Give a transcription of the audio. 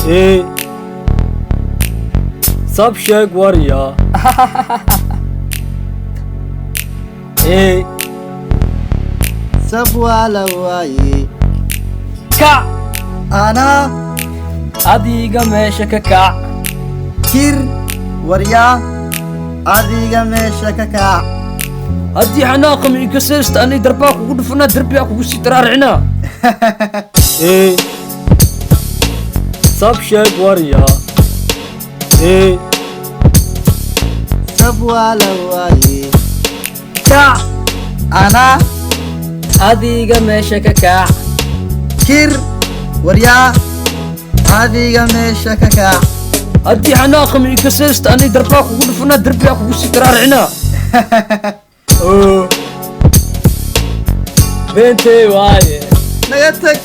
ايه صب شيك وريا ايه سبوا لواي كع أنا adiga meesha ka kac كير وريا أديك ماشي كاكا haddii xanaaqam ii kasaysta anay darbaa kugu dhufanaa darbigaa kugu sii daraarcinaa ايه صب شيك وريا ايه سبوا لواي كع أنا adiga meesha ka kac كير وريا أديك ماشي كاكا haddii xanaaqam ii kasaysta anay darbaa kugu dhufanaa darbigaa kugu sii daraarcinaa beentay waaye نغتك